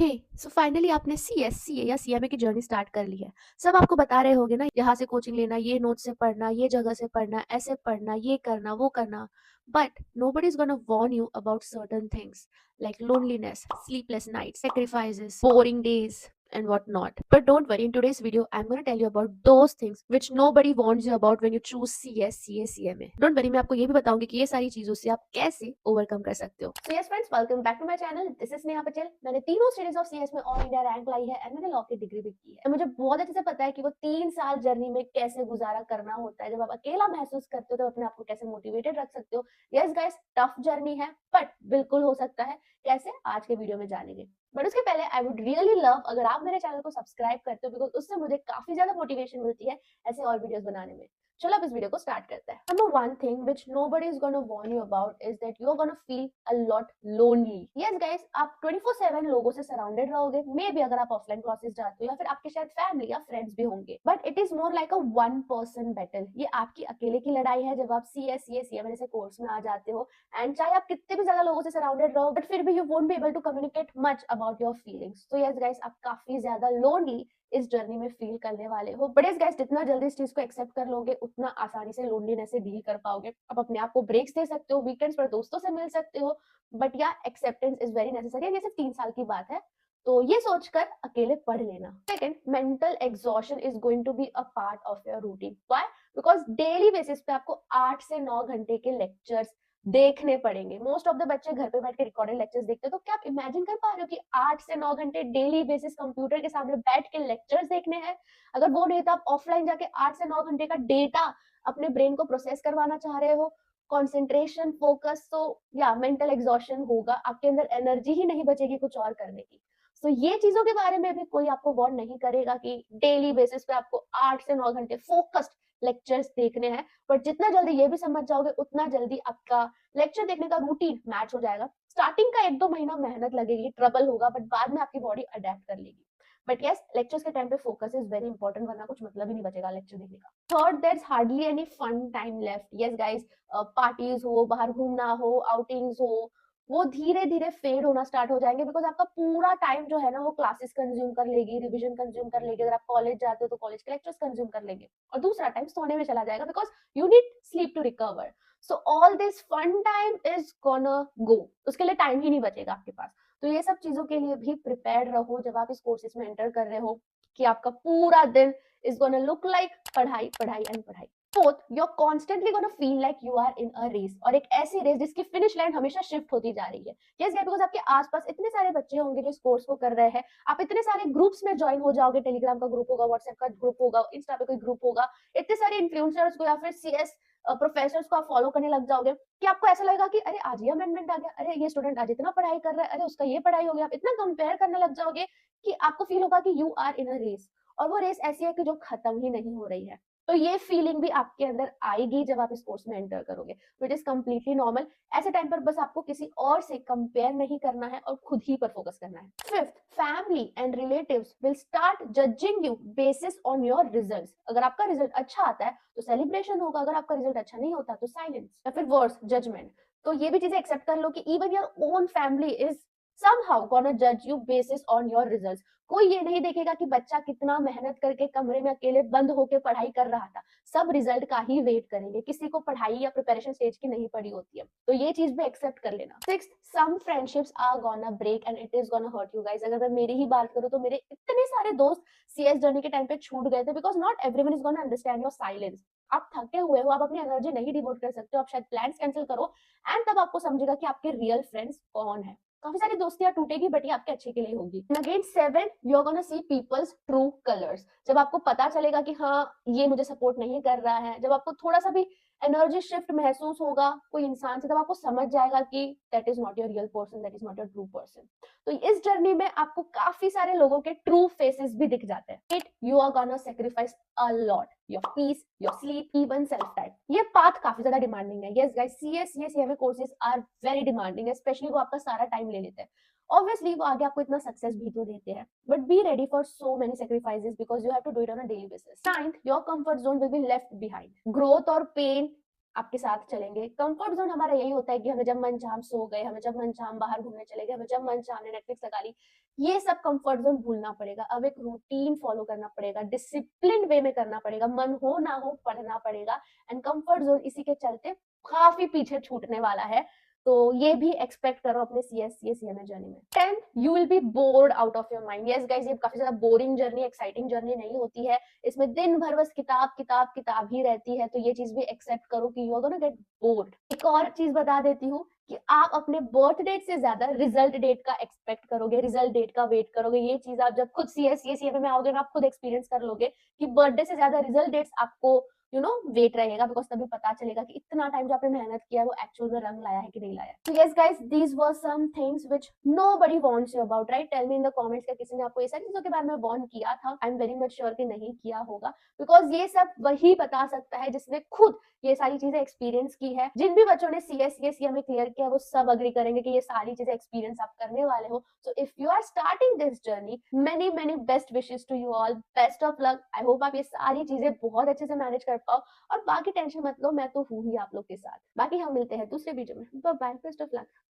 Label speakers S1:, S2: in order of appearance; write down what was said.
S1: हे so finally आपने CA या CMA की जर्नी स्टार्ट कर ली है। सब आपको बता रहे होगे ना, यहाँ से कोचिंग लेना, ये नोट से पढ़ना, ये जगह से पढ़ना, ऐसे पढ़ना, ये करना, वो करना। But nobody is gonna warn you about certain things like loneliness, sleepless nights, sacrifices, boring days, and whatnot. But don't worry, in today's video, I'm gonna tell you about those things which nobody warns you about when you choose CS, CA, CMA. Don't worry, मैं आपको ये भी बताऊंगी कि ये सारी चीजों से आप कैसे ओवरकम कर सकते हो। So yes friends, welcome back to my channel. This is Neha Patel. मैंने तीनों स्टेजेस ऑफ सीएस में ऑल इंडिया रैंक लाई है एंड मैंने लॉ की डिग्री भी की है। मुझे बहुत अच्छे से पता है कि वो 3 साल जर्नी में कैसे गुजारा करना होता है। जब आप अकेला महसूस करते हो तो अपने आप को कैसे मोटिवेटेड रख सकते हो। यस गाइस, टफ जर्नी है बट बिल्कुल हो सकता है। कैसे, आज के वीडियो में जानेंगे। बट उसके पहले आई वुड रियली लव अगर आप मेरे चैनल को सब्सक्राइब करते हो, बिकॉज उससे मुझे काफी ज्यादा मोटिवेशन मिलती है ऐसे और वीडियोस बनाने में। चलो अब इस वीडियो को स्टार्ट करते हैं। Number one thing which nobody is gonna warn you about is that you are gonna feel a lot lonely. Yes guys, आप 24/7 लोगों से सराउंडेड रहोगे। मे बी अगर आप ऑफलाइन क्लासेस जाते हो या फिर आपके शायद फैमिली या फ्रेंड्स भी होंगे, but it is more like a one person battle. ये आपकी अकेले की लड़ाई है जब आप सीएस सीएम जैसे कोर्स में आ जाते हो। एंड चाहे आप कितने भी ज्यादा लोगों से सराउंडेड रहो, बट फिर भी you won't be able to communicate much about your feelings. तो यस गाइस, आप काफी ज्यादा लोनली इस जर्नी में फील करने वाले हो। बट इस गाइस, जितना जल्दी इस चीज को एक्सेप्ट कर लोगे उतना आसानी से लोनलीनेस से डील कर पाओगे। आप अपने आप को ब्रेक्स दे सकते हो, वीकेंड्स पर दोस्तों से मिल सकते हो, बट या एक्सेप्टेंस इज वेरी नेसेसरी। ये सिर्फ 3 साल की बात है, तो ये सोचकर अकेले पढ़ लेना। Second, mental exhaustion is going to be a part of your routine. Why? Because daily basis पे आपको 8 से 9 घंटे के लेक्चर्स देखने पड़ेंगे। मोस्ट ऑफ द बच्चे घर पे बैठ के रिकॉर्डेड लेक्चर्स देखते हैं, तो क्या आप इमेजिन कर पा रहे हो कि 8 से 9 घंटे डेली बेसिस कंप्यूटर के सामने बैठ के लेक्चर्स देखने हैं? अगर वो नहीं तो आप ऑफलाइन जाके 8 से 9 घंटे का डेटा अपने ब्रेन को प्रोसेस करवाना चाह रहे हो। कंसंट्रेशन, फोकस, तो या मेंटल एग्जॉशन होगा, आपके अंदर एनर्जी ही नहीं बचेगी कुछ और करने की। तो ये चीजों के बारे में भी कोई आपको वार्न नहीं करेगा कि डेली बेसिस पे आपको 8 से 9 घंटे फोकस्ड लेक्चर्स देखने हैं। बट जितना जल्दी ये भी समझ जाओगे उतना जल्दी आपका लेक्चर देखने का रूटीन मैच हो जाएगा। स्टार्टिंग का 1-2 महीना मेहनत लगेगी, ट्रबल होगा, बट बाद में आपकी बॉडी अडेप्ट कर लेगी। बट यस, लेक्चर्स के टाइम पे फोकस इज वेरी इंपॉर्टेंट, वरना कुछ मतलब ही नहीं बचेगा लेक्चर देखने का। Third, there is hardly any fun time left. Yes guys, parties हो, बाहर घूमना हो, आउटिंग्स हो, वो धीरे धीरे फेड होना स्टार्ट हो जाएंगे। बिकॉज आपका पूरा टाइम जो है ना, वो क्लासेस कंज्यूम कर लेगी, रिविजन कंज्यूम कर लेगी। अगर आप कॉलेज जाते हो तो कॉलेज के लेक्चर्स कंज्यूम कर लेंगे, और दूसरा टाइम सोने में चला जाएगा, because you need sleep to recover. So all this fun time is gonna go, उसके लिए टाइम ही नहीं बचेगा आपके पास। तो ये सब चीजों के लिए भी प्रिपेयर्ड रहो जब आप इस कोर्सेज में एंटर कर रहे हो, कि आपका पूरा दिन इज गोना लुक लाइक पढ़ाई पढ़ाई एंड पढ़ाई। Fourth, you are constantly gonna feel like you are in a race, और एक ऐसी रेस जिसकी फिनिश लाइन हमेशा शिफ्ट होती जा रही है। यस, बिकॉज आपके आसपास इतने सारे बच्चे होंगे जो इस कोर्स को कर रहे हैं। आप इतने सारे ग्रुप्स में ज्वाइन हो जाओगे, टेलीग्राम का ग्रुप होगा, व्हाट्सएप का ग्रुप होगा, इंस्टा पे कोई ग्रुप होगा, इतने सारे इन्फ्लुएंसर्स को या फिर सीएस प्रोफेसर्स को आप फॉलो करने लग जाओगे कि आपको ऐसा लगेगा कि अरे आज ये अमेंडमेंट आ गया, अरे ये स्टूडेंट आज इतना पढ़ाई कर रहा है, अरे उसका ये पढ़ाई हो गया। आप इतना कंपेयर करने लग जाओगे कि आपको फील होगा कि you are in a race, और वो रेस ऐसी है कि जो खत्म ही नहीं हो रही है। तो ये फीलिंग भी आपके अंदर आएगी जब आप इस कोर्स में एंटर करोगे, विच इज कंप्लीटली नॉर्मल। ऐसे टाइम पर बस आपको किसी और से कंपेयर नहीं करना है और खुद ही पर फोकस करना है। Fifth, family and relatives will start judging you basis on your results. अगर आपका रिजल्ट अच्छा आता है तो सेलिब्रेशन होगा, अगर आपका रिजल्ट अच्छा नहीं होता तो साइलेंस या फिर वर्स, जजमेंट। तो ये भी चीजें एक्सेप्ट कर लो कि even your own family is somehow gonna judge you basis on your results। कोई ये नहीं देखेगा कि बच्चा कितना मेहनत करके कमरे में अकेले बंद होकर पढ़ाई कर रहा था। सब रिजल्ट का ही वेट करेंगे, किसी को पढ़ाई या प्रिपरेशन स्टेज की नहीं पड़ी होती है। तो ये चीज भी एक्सेप्ट कर लेना। Six, some friendships are gonna break and it is gonna hurt you guys. अगर मैं मेरी ही बात करूं तो मेरे इतने सारे दोस्त सीएस जर्नी के टाइम पे छूट गए थे, because not everyone is gonna understand your silence. आप थके हुए हो, आप अपनी एनर्जी नहीं डिवोट कर सकते हो, आप शायद प्लान्स कैंसिल करो, एंड तब आपको समझेगा कि आपके रियल फ्रेंड्स कौन है। काफी सारी दोस्तियां टूटेगी, बट ये आपके अच्छे के लिए होगी। Again seven, you are gonna see people's true colours. जब आपको पता चलेगा कि हाँ ये मुझे सपोर्ट नहीं कर रहा है, जब आपको थोड़ा सा भी एनर्जी शिफ्ट महसूस होगा कोई इंसान से, तब आपको समझ जाएगा कि that is not your real person, that is not your true person. तो इस जर्नी में आपको काफी सारे लोगों के ट्रू फेसेस भी दिख जाते हैं। It, you are gonna sacrifice a lot, your peace, your sleep, even self time. ये पाथ काफी ज्यादा डिमांडिंग है। Yes guys, CS CMA courses are very demanding, specially वो आपका सारा टाइम ले लेते हैं। ऑब्वियसली वो आगे आपको इतना सक्सेस भी तो देते हैं, but be ready for so many sacrifices because you have to do it on a daily basis. Ninth, your comfort zone will be left behind. Growth और पेन आपके साथ चलेंगे। कंफर्ट जोन हमारा यही होता है कि हमें जब मन चाहा हम सो गए, हमें जब मन चाहा हम बाहर घूमने चले गए, हमें जब मन चाहा हमने नेटफ्लिक्स लगा ली। ये सब कंफर्ट जोन भूलना पड़ेगा। अब एक रूटीन फॉलो करना पड़ेगा, डिसिप्लिन वे में करना पड़ेगा, मन हो ना हो पढ़ना पड़ेगा। एंड कंफर्ट जोन इसी के चलते काफी पीछे छूटने वाला है। तो ये भी एक्सपेक्ट करो अपने CSCA CMA जर्नी में। 10th, you will be board out of your mind. Yes guys, ये काफी ज्यादा बोरिंग जर्नी, एक्साइटिंग जर्नी नहीं होती है। इसमें दिन भर बस किताब किताब किताब ही रहती है। तो ये चीज भी एक्सेप्ट करो कि you are gonna get bored. एक और चीज बता देती हूँ कि आप अपने बर्थ डेट से ज्यादा रिजल्ट डेट का एक्सपेक्ट करोगे, रिजल्ट डेट का वेट करोगे। ये चीज आप जब खुद CSCA CMA में आओगे ना, आप खुद एक्सपीरियंस कर लोगे कि बर्थडे से ज्यादा रिजल्ट डेट्स आपको वेट रहेगा। बिकॉज तभी पता चलेगा कि इतना टाइम जो आपने मेहनत किया है वो एक्चुअल में रंग लाया है कि नहीं लाया। तो yes guys, these were some things which nobody wants you about, right? Tell me in the comments कि किसी ने आपको ये सारी चीजों के बारे में वार्न किया था। I am very much sure कि नहीं किया होगा, बिकॉज ये सब वही बता सकता है जिसने खुद ये सारी चीजें एक्सपीरियंस की है। जिन भी बच्चों ने CSCA CMA क्लियर किया वो सब अग्री करेंगे कि ये सारी चीजें एक्सपीरियंस आप करने वाले हो। So if you are starting this journey, many many best wishes to you all, best of luck. I hope आप ये सारी चीजें बहुत अच्छे से मैनेज कर पाओ। और बाकी टेंशन मत लो, मैं तो हूँ ही आप लोग के साथ। बाकी हम मिलते हैं दूसरे वीडियो में। Bye bye, best of luck.